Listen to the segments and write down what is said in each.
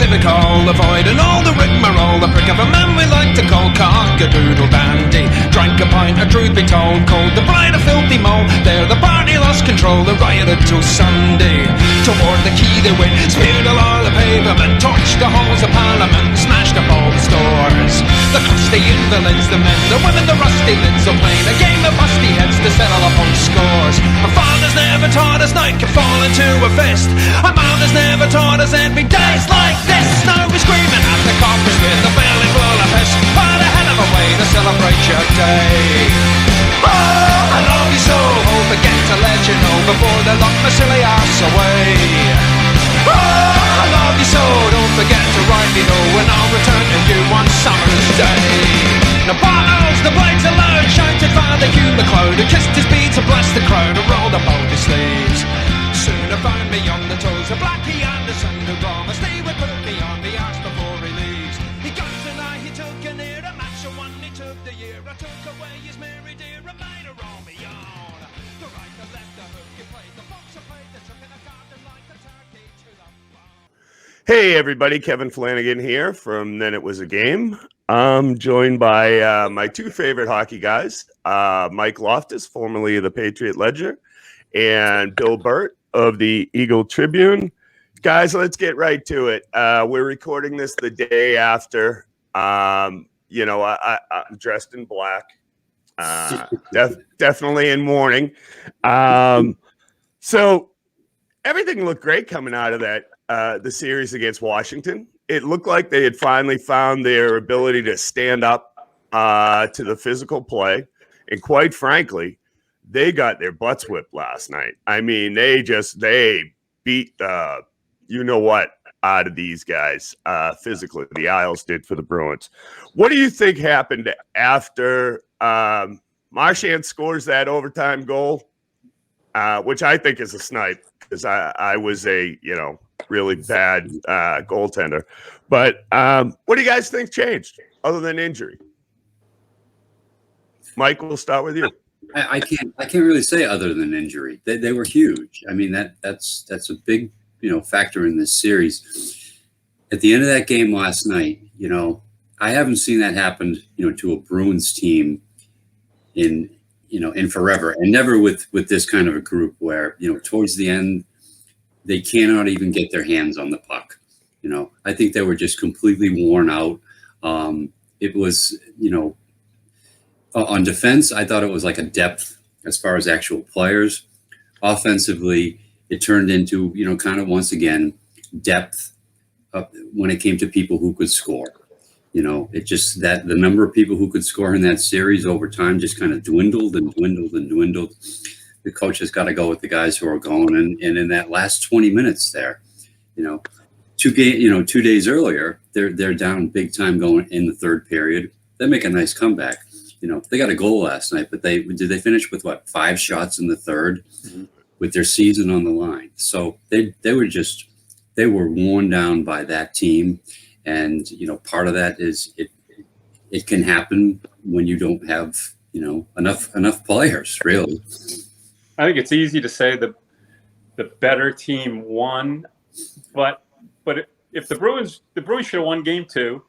civical, avoiding all the rigmarole, the prick of a man we like to call cock-a-doodle dandy. Drank a pint, a truth be told, called the bride a filthy mole. There the party lost control, they rioted till Sunday. Toward the quay they went, speared along the pavement, torched the halls of Parliament, smashed up all the stores. The crusty invalids, the men, the women, the rusty lids are playing a game of busty heads to settle up on scores. Our fathers never taught us night can fall into a fist. Our mothers never taught us there'd be days like this. Now we're screaming at the coppers with a belly full of piss. What a hell of a way to celebrate your day. Oh, I love you so, hope I get to let you know before they lock my silly ass away. Oh, I love you so, don't forget to write me know when I'll return to you one summer's day. Now bottles, the blades are loud, shouted Father Hugh McLeod, who kissed his beads and blessed the crowd and rolled up all his sleeves. Soon I found me on the toes of Blackie Anderson, who promised he would put me on the arse before he leaves. He got an eye, he took an ear, a match of one, he took the year. I took away his Mary dear and made her roll me on. The right, the left, the hook, you played the box, I played the trick, and I garden like a turkey to the bone. Hey everybody, Kevin Flanagan here from Then It Was a Game. I'm joined by my two favorite hockey guys, Mike Loftus, formerly of the Patriot Ledger, and Bill Burt of the Eagle Tribune. Guys, let's get right to it. We're recording this the day after. I'm dressed in black, definitely in mourning. So everything looked great coming out of that the series against Washington. It looked like they had finally found their ability to stand up to the physical play. And quite frankly, they got their butts whipped last night. I mean, they beat you-know-what out of these guys physically. The Isles did for the Bruins. What do you think happened after Marchand scores that overtime goal, which I think is a snipe because I was a, really bad goaltender. But what do you guys think changed other than injury? Mike, we'll start with you. I can't really say other than injury. They were huge. I mean, that's a big, factor in this series. At the end of that game last night, I haven't seen that happen, to a Bruins team in forever, and never with this kind of a group where, towards the end, they cannot even get their hands on the puck. I think they were just completely worn out. It was, on defense, I thought it was like a depth as far as actual players. Offensively, it turned into, kind of once again, depth when it came to people who could score. It just that the number of people who could score in that series over time just kind of dwindled and dwindled and dwindled. The coach has got to go with the guys who are going. And in that last 20 minutes there, 2 days earlier, they're down big time going in the third period. They make a nice comeback. They got a goal last night, but did they finish with 5 shots in the third with their season on the line? So they were worn down by that team. And, part of that is it can happen when you don't have, enough players, really. I think it's easy to say the better team won, but if the Bruins should have won game 2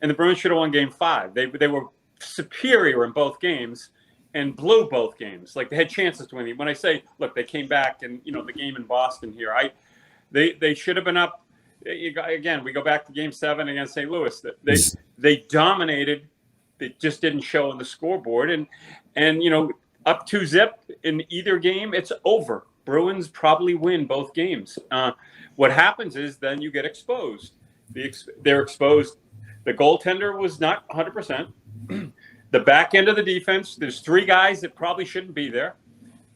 and the Bruins should have won game 5. They were superior in both games and blew both games. Like, they had chances to win. When I say, look, they came back and, the game in Boston here, they should have been up. Again, we go back to game 7 against St. Louis. They dominated. They just didn't show on the scoreboard. And up 2-0 in either game, it's over. Bruins probably win both games. What happens is then you get exposed. They're exposed. The goaltender was not 100%. The back end of the defense, there's 3 guys that probably shouldn't be there.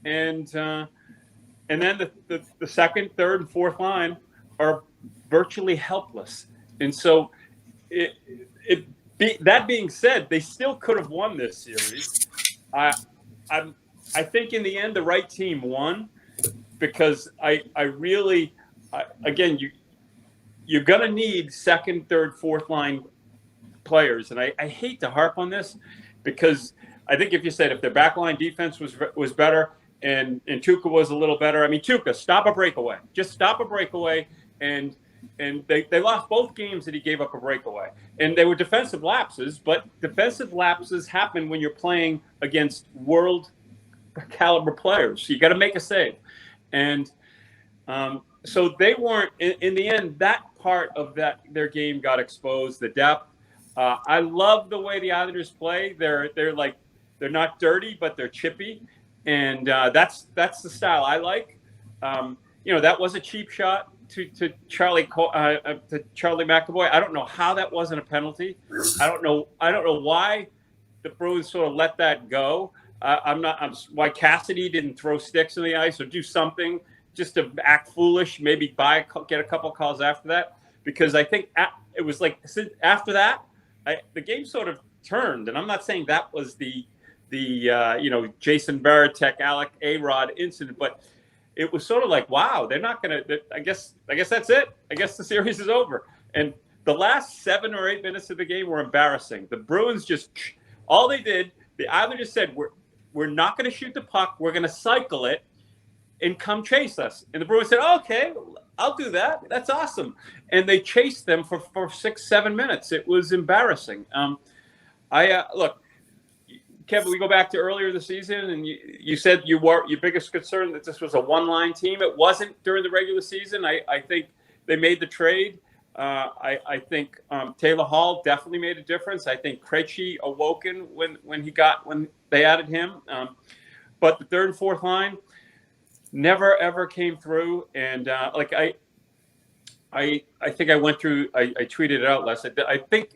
And then the second, third, and fourth line are virtually helpless. And so that being said, they still could have won this series. I think in the end, the right team won because again, you're going to need second, third, fourth line players. And I hate to harp on this because I think if their backline defense was better and Tuukka was a little better. I mean, Tuukka, stop a breakaway. Just stop a breakaway and and they lost both games that he gave up a breakaway. And they were defensive lapses, but defensive lapses happen when you're playing against world caliber players. You got to make a save. And so they weren't, in the end, that part of their game got exposed, the depth. I love the way the Islanders play. They're not dirty, but they're chippy. And that's the style I like. That was a cheap shot to Charlie McAvoy. I don't know how that wasn't a penalty. I don't know why the Bruins sort of let that go. Why Cassidy didn't throw sticks on the ice or do something just to act foolish. Maybe get a couple calls after that, because I think it was like after that the game sort of turned. And I'm not saying that was the Jason Varitek, Alec A-Rod incident, but it was sort of like, wow, they're not going to, I guess that's it. I guess the series is over. And the last 7 or 8 minutes of the game were embarrassing. The Bruins all they did, the Islanders said, we're not going to shoot the puck. We're going to cycle it and come chase us. And the Bruins said, okay, I'll do that. That's awesome. And they chased them for 6-7 minutes. It was embarrassing. Look, Kevin, we go back to earlier this season, and you said your biggest concern that this was a one-line team. It wasn't during the regular season. I think they made the trade. I think Taylor Hall definitely made a difference. I think Krejci awoken when they added him. But the third and fourth line never ever came through. And I think I went through. I tweeted it out last night. I think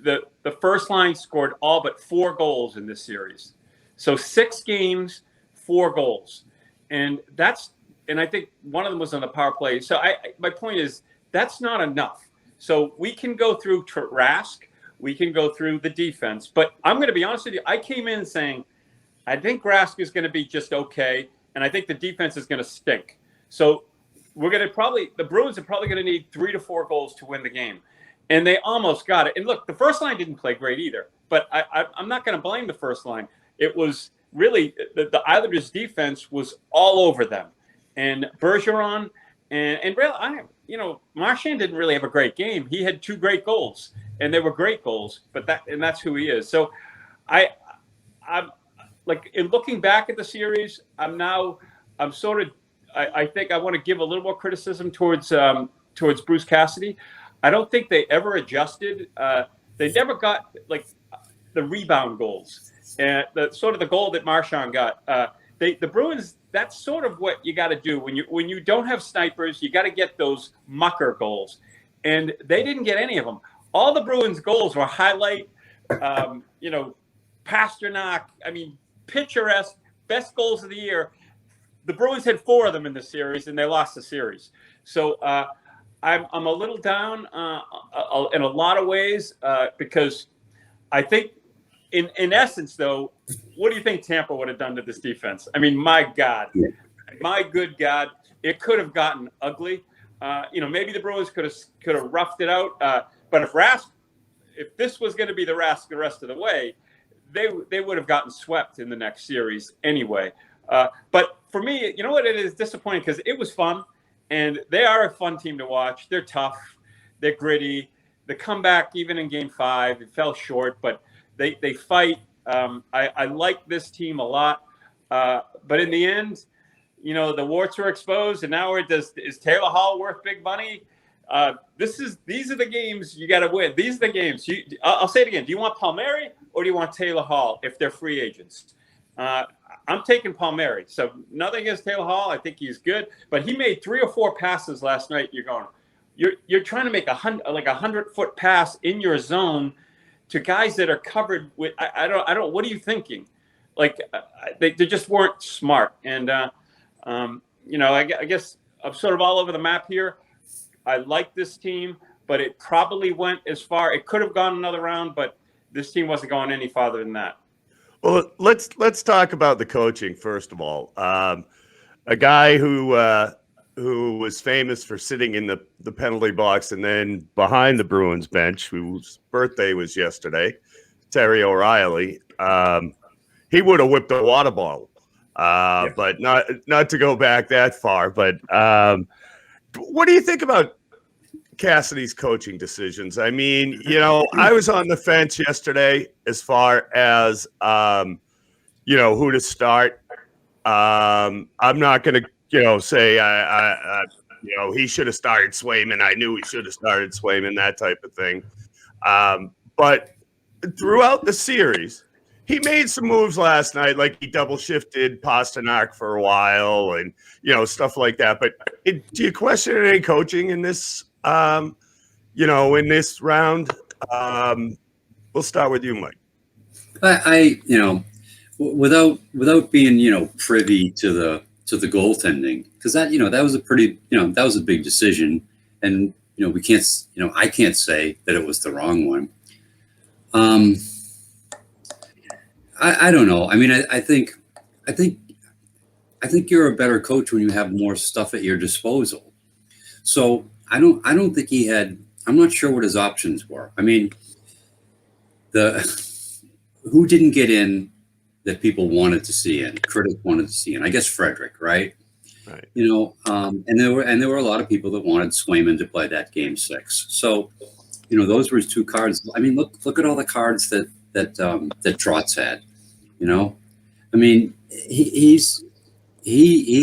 the first line scored all but 4 goals in this series. So 6 games, 4 goals. And I think one of them was on the power play. So my point is, that's not enough. So we can go through Rask, we can go through the defense, but I'm going to be honest with you. I came in saying, I think Rask is going to be just okay, and I think the defense is going to stink. So the Bruins are probably going to need 3 to 4 goals to win the game. And they almost got it. And look, the first line didn't play great either, but I'm not going to blame the first line. It was really the Islanders' defense was all over them. And Bergeron and Marchand didn't really have a great game. He had 2 great goals, and they were great goals. But that's who he is. So I'm like, in looking back at the series, I think I want to give a little more criticism towards Bruce Cassidy. I don't think they ever adjusted. They never got like the rebound goals and the goal that Marchand got. The Bruins, that's sort of what you got to do when you don't have snipers. You got to get those mucker goals, and they didn't get any of them. All the Bruins goals were highlight, Pasternak. I mean, picturesque, best goals of the year. The Bruins had 4 of them in the series, and they lost the series. So I'm a little down in a lot of ways because I think, in essence, though, what do you think Tampa would have done to this defense? I mean, my God, my good God, it could have gotten ugly. Maybe the Bruins could have roughed it out. But if this was going to be the Rask the rest of the way, they would have gotten swept in the next series anyway. But for me, you know what? It is disappointing because it was fun. And they are a fun team to watch. They're tough. They're gritty. The comeback, even in Game 5, it fell short, but they fight. I like this team a lot. But in the end, the warts were exposed, and now is Taylor Hall worth big money? These are the games you got to win. These are the games. I'll say it again. Do you want Palmieri or do you want Taylor Hall if they're free agents? I'm taking Palmieri. So nothing against Taylor Hall. I think he's good, but he made 3 or 4 passes last night. You're trying to make a 100-foot pass in your zone to guys that are covered with. I don't. What are you thinking? Like they just weren't smart. And I guess I'm sort of all over the map here. I like this team, but it probably went as far. It could have gone another round, but this team wasn't going any farther than that. Well, let's talk about the coaching first of all. A guy who was famous for sitting in the penalty box and then behind the Bruins bench, whose birthday was yesterday, Terry O'Reilly. He would have whipped a water bottle, but not to go back that far. But what do you think about Cassidy's coaching decisions. I mean, you know, I was on the fence yesterday as far as you know, who to start. I'm not going to, you know, say you know, he should have started Swayman. I knew he should have started Swayman, that type of thing. But throughout the series, he made some moves last night, like he double shifted Pasternak for a while, and you know, stuff like that. But do you question any coaching in this? You know, in this round, we'll start with you, Mike. I you know, without being, you know, privy to the goaltending, because that, you know, that was a pretty, you know, that was a big decision, and you know, we can't, you know, I can't say that it was the wrong one. I don't know. I mean, I think you're a better coach when you have more stuff at your disposal. So I don't think he had. I'm not sure what his options were. I mean, who didn't get in that people wanted to see in, critics wanted to see in? I guess Frederick, right? Right. You know, and there were a lot of people that wanted Swayman to play that game 6. So, you know, those were his 2 cards. I mean, look at all the cards that Trotz had. You know, I mean, he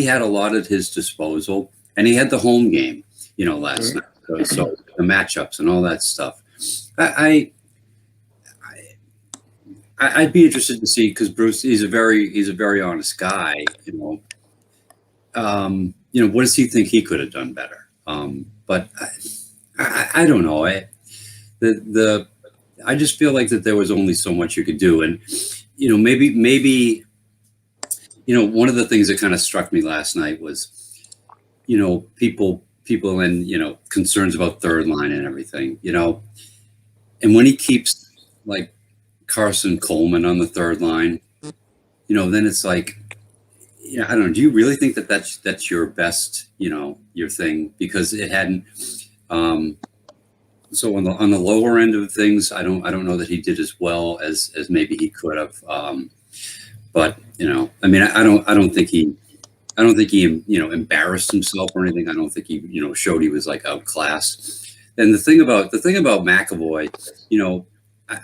had a lot at his disposal, and he had the home game, you know, last night. So the matchups and all that stuff. I'd be interested to see, because Bruce, he's a very honest guy. You know, what does he think he could have done better? But I don't know. I just feel like that there was only so much you could do, and you know, maybe you know, one of the things that kind of struck me last night was, you know, people and, you know, concerns about third line and everything, you know, and when he keeps like Carson Coleman on the third line, you know, then it's like, you know, I don't know. Do you really think that that's your best, you know, your thing? Because it hadn't. So on the lower end of things, I don't know that he did as well as maybe he could have. But you know, I mean, I don't think he, you know, embarrassed himself or anything. I don't think he, you know, showed he was like outclassed. And the thing about McAvoy, you know,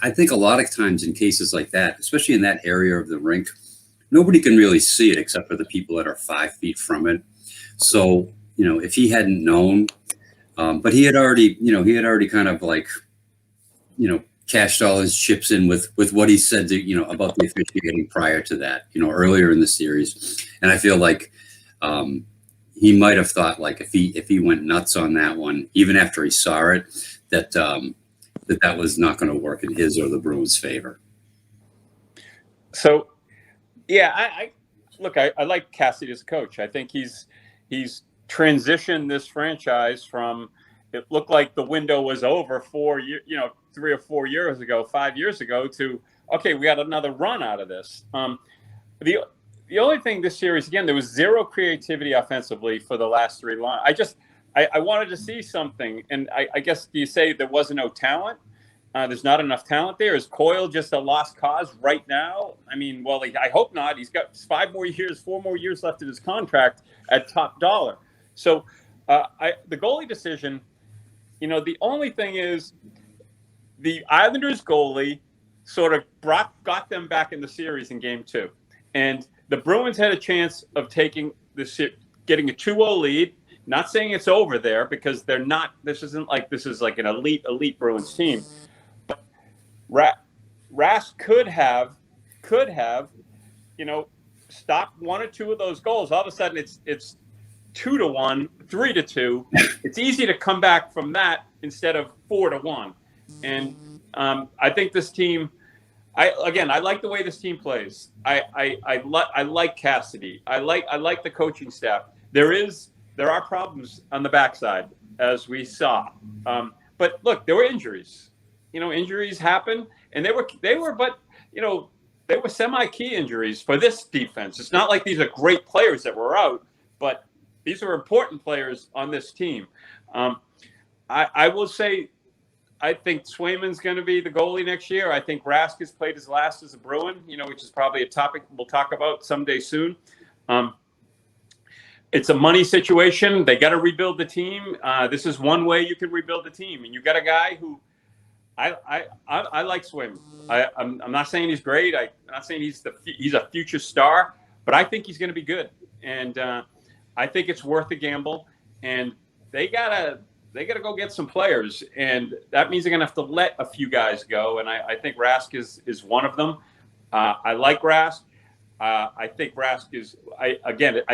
I think a lot of times in cases like that, especially in that area of the rink, nobody can really see it except for the people that are 5 feet from it. So, you know, if he hadn't known, but he had already kind of like, you know, cashed all his chips in with what he said to, you know, about the officiating prior to that, you know, earlier in the series. And I feel like he might have thought, like, if he went nuts on that one, even after he saw it, that was not going to work in his or the Bruins' favor. So, yeah, I like Cassidy as a coach. I think he's transitioned this franchise from, it looked like the window was over 3 or 4 years ago, 5 years ago, to, okay, we got another run out of this. The only thing this series, again, there was zero creativity offensively for the last 3 lines. I wanted to see something, and I guess, do you say there wasn't no talent? There's not enough talent there. Is Coyle just a lost cause right now? I mean, well, I hope not. He's got 4 more years left in his contract at top dollar. So the goalie decision, you know, the only thing is the Islanders goalie sort of got them back in the series in game 2. And the Bruins had a chance of getting a 2-0 lead. Not saying it's over there, because they're not. This is like an elite Bruins team. But Rask could have, you know, stopped 1 or 2 of those goals. All of a sudden, it's 2-1, 3-2. It's easy to come back from that instead of 4-1. And I think this team. I like the way this team plays. I like Cassidy. I like the coaching staff. There are problems on the backside, as we saw. But look, there were injuries. You know, injuries happen, and they were semi-key injuries for this defense. It's not like these are great players that were out, but these are important players on this team. I will say, I think Swayman's going to be the goalie next year. I think Rask has played his last as a Bruin, you know, which is probably a topic we'll talk about someday soon. it's a money situation. They got to rebuild the team. This is one way you can rebuild the team, and you got a guy who I like Swim. I'm not saying he's great. I'm not saying he's a future star, but I think he's going to be good, and I think it's worth a gamble. And they gotta go get some players, and that means they're gonna have to let a few guys go. And I think Rask is one of them. I like Rask. I think Rask is. I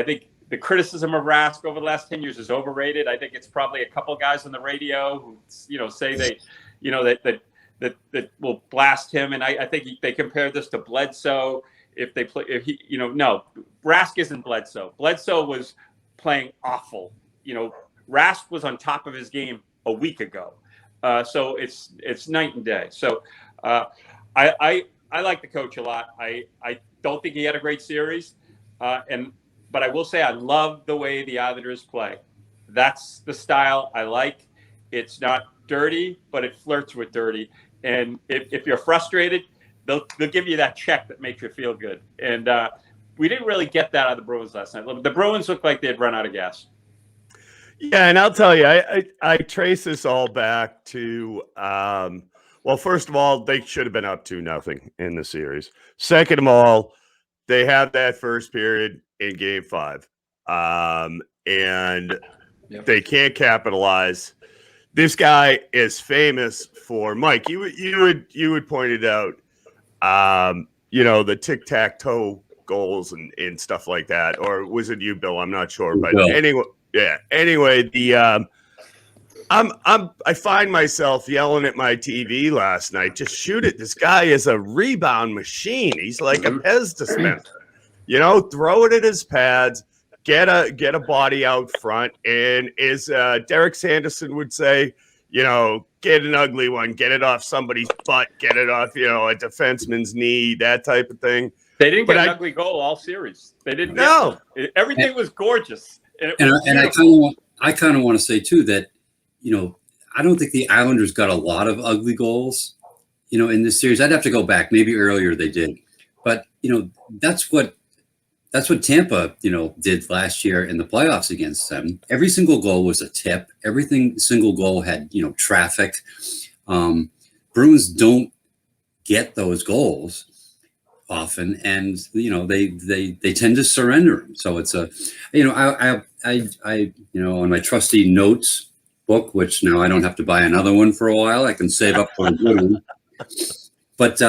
think the criticism of Rask over the last 10 years is overrated. I think it's probably a couple guys on the radio who say they, that will blast him. And I think they compare this to Bledsoe. No, Rask isn't Bledsoe. Bledsoe was playing awful. Rask was on top of his game a week ago. So it's night and day. So I like the coach a lot. I don't think he had a great series. But I will say I love the way the Islanders play. That's the style I like. It's not dirty, but it flirts with dirty. And if you're frustrated, they'll give you that check that makes you feel good. And we didn't really get that out of the Bruins last night. The Bruins looked like they had run out of gas. Yeah, and I'll tell you, I trace this all back to well, first of all, they should have been up 2-0 in the series. Second of all, they have that first period in Game 5, and they can't capitalize. This guy is famous for Mike. You would pointed out, the tic-tac-toe goals and stuff like that, or was it you, Bill? I'm not sure, but anyway, yeah. Anyway, I find myself yelling at my TV last night. Just shoot it! This guy is a rebound machine. He's like a Pez dispenser. Throw it at his pads, get a body out front, and as Derek Sanderson would say, get an ugly one, get it off somebody's butt, get it off, a defenseman's knee, that type of thing. They didn't get an ugly goal all series. They didn't. No, everything was gorgeous. And I kind of want to say too that I don't think the Islanders got a lot of ugly goals, in this series. I'd have to go back. Maybe earlier they did, but that's what Tampa, did last year in the playoffs against them. Every single goal was a tip. Single goal had, traffic. Bruins don't get those goals often, and they tend to surrender them. So it's I on my trusty notes book, which now I don't have to buy another one for a while. I can save up for a good one. But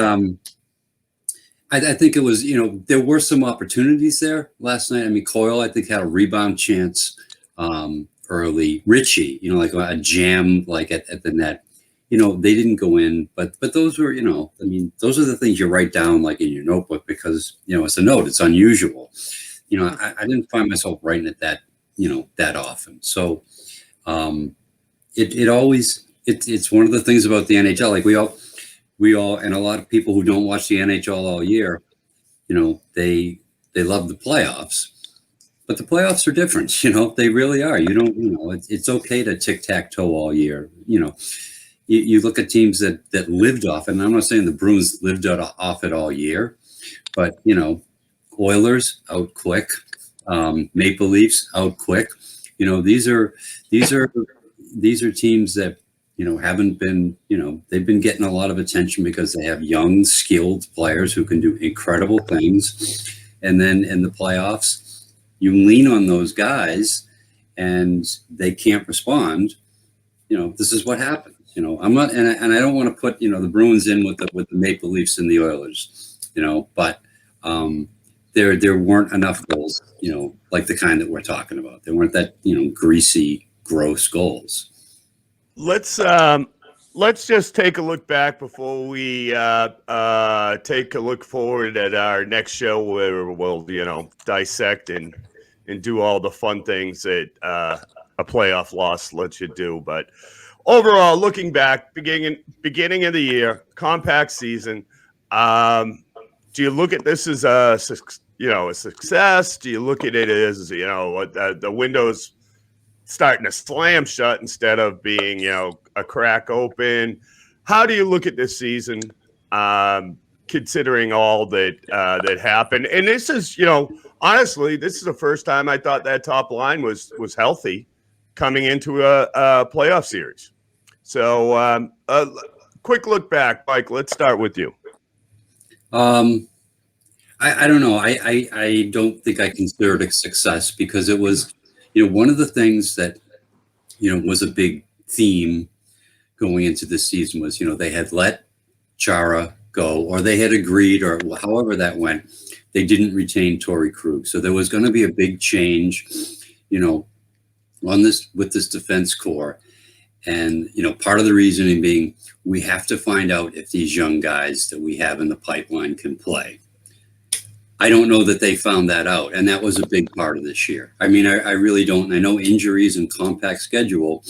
I think it was, there were some opportunities there last night. I mean, Coyle, I think, had a rebound chance early. Richie, like a jam, like at the net. They didn't go in, but those were, those are the things you write down like in your notebook because, it's a note. It's unusual. I didn't find myself writing it that often. So it's one of the things about the NHL. Like we all, and a lot of people who don't watch the NHL all year, they love the playoffs, but the playoffs are different. They really are. It's okay to tic-tac-toe all year. You look at teams that lived off, and I'm not saying the Bruins lived off it all year, but Oilers out quick, Maple Leafs out quick. These are teams that haven't been, they've been getting a lot of attention because they have young, skilled players who can do incredible things. And then in the playoffs, you lean on those guys and they can't respond. This is what happens. I'm not, and I don't want to put, the Bruins in with the Maple Leafs and the Oilers, but there weren't enough goals, like the kind that we're talking about. There weren't that, greasy, gross goals. Let's just take a look back before we take a look forward at our next show where we'll dissect and do all the fun things that a playoff loss lets you do. But overall, looking back, beginning of the year, compact season, do you look at this as a success? Do you look at it as the window's starting to slam shut instead of being, a crack open? How do you look at this season? considering all that that happened. And this is, honestly, this is the first time I thought that top line was healthy coming into a playoff series. So, quick look back, Mike. Let's start with you. I don't know. I don't think I consider it a success because it was, one of the things that, was a big theme going into this season was, they had let Chara go, or they had agreed, or however that went. They didn't retain Torrey Krug. So there was going to be a big change, on this with this defense core. And, part of the reasoning being we have to find out if these young guys that we have in the pipeline can play. I don't know that they found that out. And that was a big part of this year. I mean, I really don't. I know injuries and compact schedule,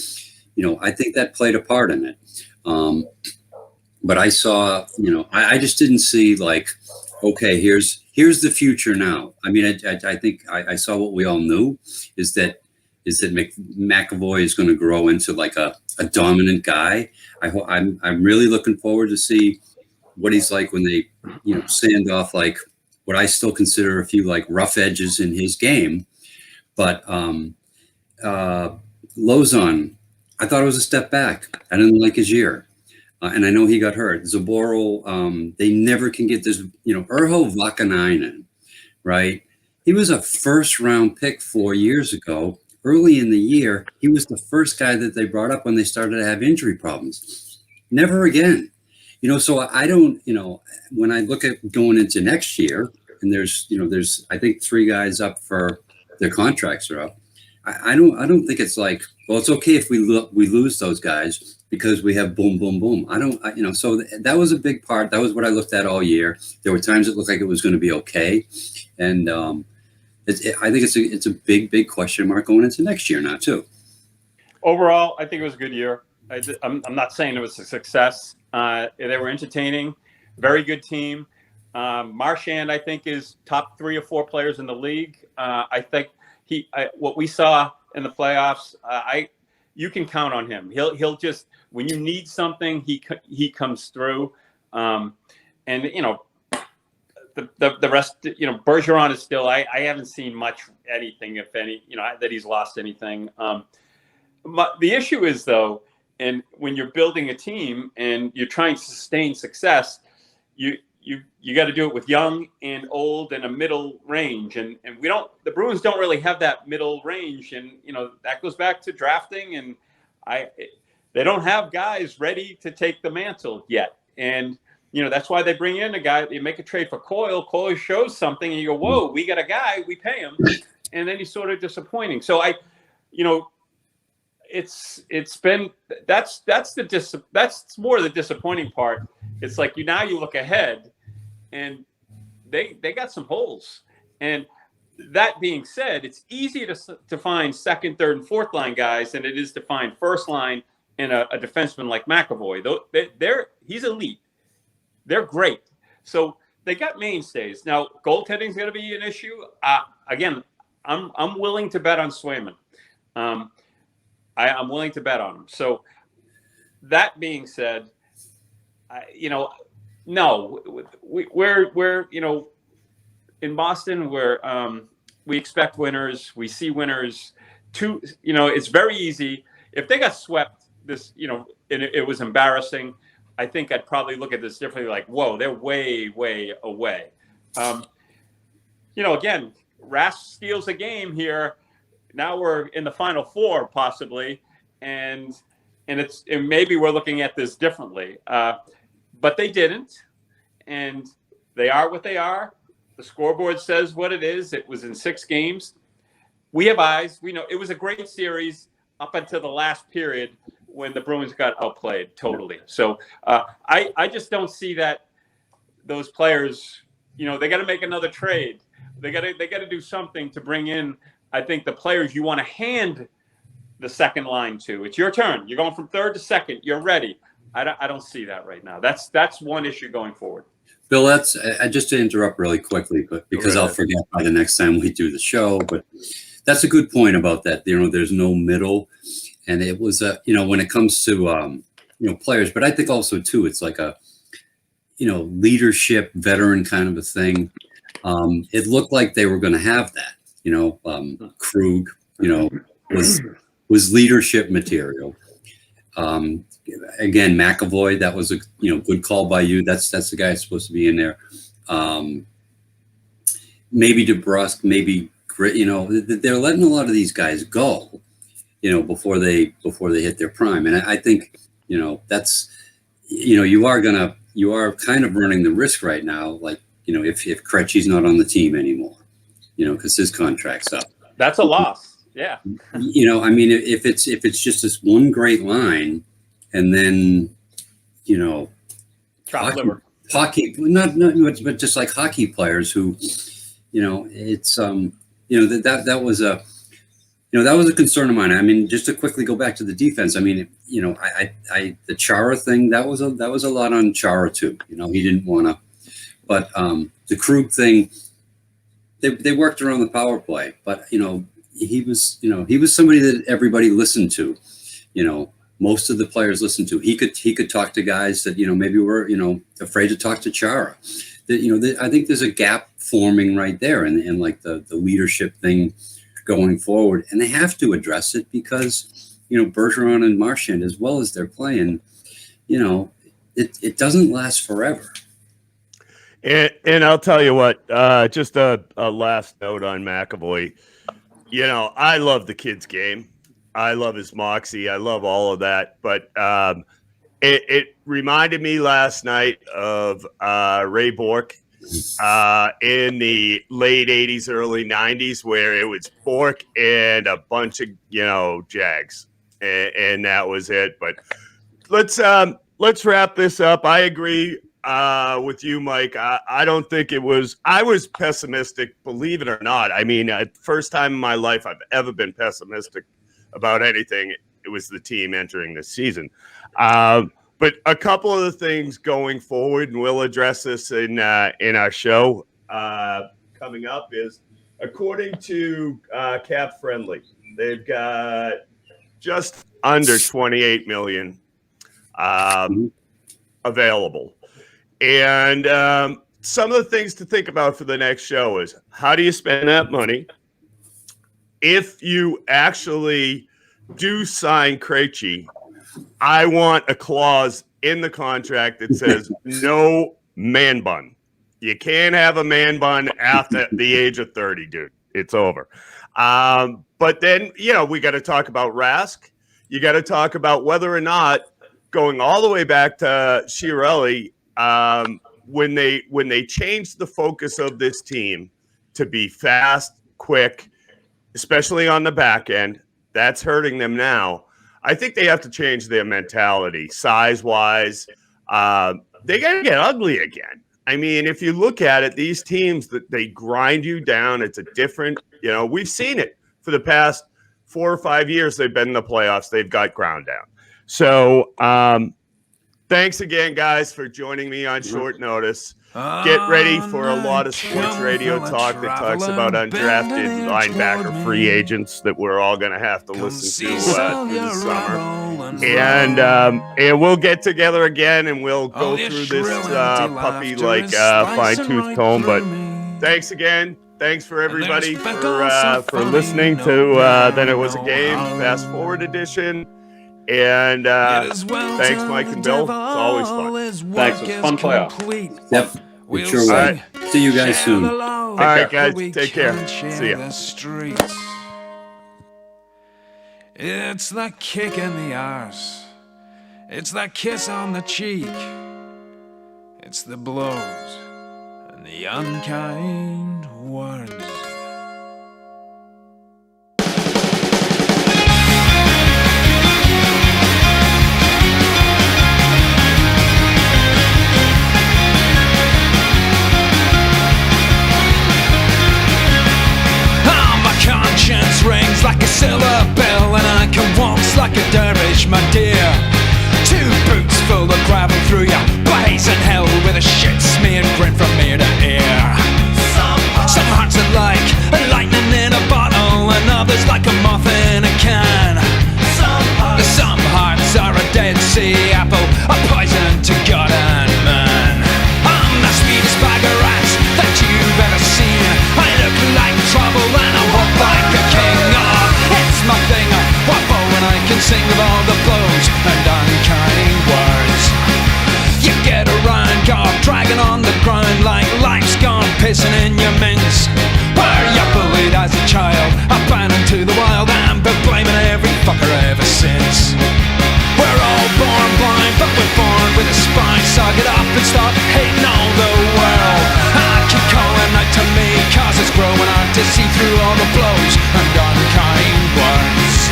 I think that played a part in it. But I saw, I just didn't see like, okay, here's the future now. I mean, I think I saw what we all knew is that McAvoy is going to grow into like a dominant guy. I'm really looking forward to see what he's like when they, sand off like what I still consider a few like rough edges in his game. But Lozon, I thought it was a step back. I didn't like his year. And I know he got hurt. Zaboral, they never can get this, Urho Vakanainen, right? He was a first-round pick 4 years ago. Early in the year, he was the first guy that they brought up when they started to have injury problems. Never again. So I don't, when I look at going into next year, and there's I think 3 guys up for their contracts are up. I don't think it's like, well, it's okay if we lose those guys because we have boom, boom, boom. So that was a big part. That was what I looked at all year. There were times it looked like it was going to be okay. And I think it's a big, big question mark going into next year now too. Overall, I think it was a good year. I'm not saying it was a success. They were entertaining, very good team. Marchand, I think, is top 3 or 4 players in the league. I think what we saw in the playoffs, you can count on him. He'll just, when you need something, he comes through. And the rest, Bergeron is still, I haven't seen much anything, if any, that he's lost anything. The issue is though, and when you're building a team and you're trying to sustain success, you got to do it with young and old and a middle range. And the Bruins don't really have that middle range. And, that goes back to drafting, and they don't have guys ready to take the mantle yet. And, that's why they bring in a guy. They make a trade for Coyle. Coyle shows something, and you go, "Whoa, we got a guy. We pay him," and then he's sort of disappointing. So it's been that's more of the disappointing part. It's like now you look ahead, and they got some holes. And that being said, it's easier to find second, third, and fourth line guys than it is to find first line and a defenseman like McAvoy. He's elite. They're great. So they got mainstays. Now, goaltending is going to be an issue. Again, I'm willing to bet on Swayman. I'm willing to bet on him. So that being said, no, we're in Boston, we expect winners. We see winners. It's very easy. If they got swept this, and it was embarrassing, I think I'd probably look at this differently. Like, whoa, they're way, way away. Again, Rask steals a game here. Now we're in the Final Four possibly, and maybe we're looking at this differently. But they didn't, and they are what they are. The scoreboard says what it is. It was in 6 games. We have eyes. We know it was a great series up until the last period when the Bruins got outplayed totally. So I just don't see that those players, they got to make another trade. They got to do something to bring in, I think, the players you want to hand the second line to. It's your turn. You're going from third to second. You're ready. I don't see that right now. That's one issue going forward. Bill, that's just to interrupt really quickly, but because I'll forget by the next time we do the show. But that's a good point about that. There's no middle, and it was when it comes to players. But I think also too, it's like leadership, veteran kind of a thing. It looked like they were going to have that. Krug, was leadership material. Again, McAvoy, that was a good call by you. That's the guy who's supposed to be in there. Maybe DeBrusque, maybe Grit. They're letting a lot of these guys go, before they hit their prime. And I think that's you are kind of running the risk right now, like if Krejci's not on the team anymore, because his contract's up. That's a loss. Yeah. If it's just this one great line, and then hockey, not but just like hockey players who, it's that was a concern of mine. I mean, just to quickly go back to the defense. I mean, the Chara thing, that was a lot on Chara too. He didn't want to, but the Krug thing, they worked around the power play, but he was somebody that everybody listened to. Most of the players listened to. He could talk to guys that maybe were afraid to talk to Chara. I think there's a gap forming right there, and like the leadership thing going forward, and they have to address it because Bergeron and Marchand, as well as they're playing, it doesn't last forever. And I'll tell you what, just a last note on McAvoy. I love the kid's game. I love his moxie. I love all of that. But it reminded me last night of Ray Bourque in the late 80s, early 90s, where it was Bourque and a bunch of, Jags. And that was it. But let's wrap this up. I agree with you, Mike. I don't think it was – I was pessimistic, believe it or not. I mean, first time in my life I've ever been pessimistic about anything. It was the team entering this season. But a couple of the things going forward, and we'll address this in our show coming up, is according to Cap Friendly, they've got just under $28 million available. And some of the things to think about for the next show is, how do you spend that money? If you actually do sign Krejci, I want a clause in the contract that says no man bun. You can't have a man bun after the age of 30, dude. It's over. But then, we got to talk about Rask. You got to talk about whether or not, going all the way back to Chiarelli, when they changed the focus of this team to be fast, quick, especially on the back end, that's hurting them now. I think they have to change their mentality, size-wise. They got to get ugly again. I mean, if you look at it, these teams, that they grind you down. It's a different, we've seen it for the past 4 or 5 years. They've been in the playoffs. They've got ground down. So thanks again, guys, for joining me on short notice. Get ready for a lot of sports radio talk that talks about undrafted linebacker free agents that we're all going to have to listen to through the summer. And we'll get together again, and we'll go through this puppy like fine-tooth comb. But thanks again. Thanks for everybody for listening to Then It Was a Game, Fast Forward Edition. And thanks, Mike and Bill. It's always fun. Thanks. It was fun playoff. Yep. It sure will. Right. See you guys soon. All right, guys. Take care. See ya. It's the kick in the arse. It's the kiss on the cheek. It's the blows and the unkind words. Rings like a silver bell, and I can waltz like a dervish, my dear. 2 boots full of gravel through your blazing hell, with a shit-smeared grin from ear to ear. Some hearts that lie sing of all the blows and unkind words. You get around, God, dragging on the ground like life's gone pissing in your mince. Where you bullied as a child, abandoned to the wild, and been blaming every fucker ever since. We're all born blind, but we're born with a spine. So get up and start hating all the world. I keep calling out to me, cause it's growing hard to see through all the blows and unkind words.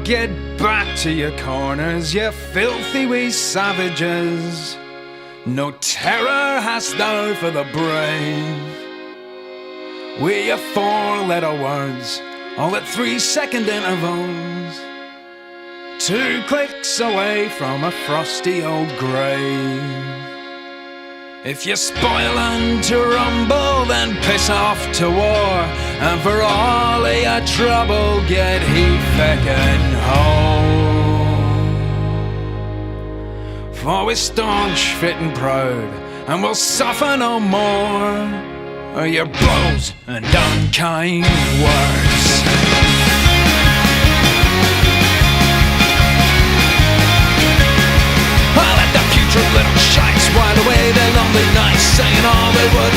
Get back to your corners, you filthy wee savages. No terror hast thou for the brave. With your 4-letter words, all at 3-second intervals. 2 clicks away from a frosty old grave. If you're spoiling to rumble, then piss off to war. And for all of your trouble, get he-feckin' home. For we're staunch, fit and proud, and we'll suffer no more of your blows and unkind words. Little shites while away their lonely nights, saying all they would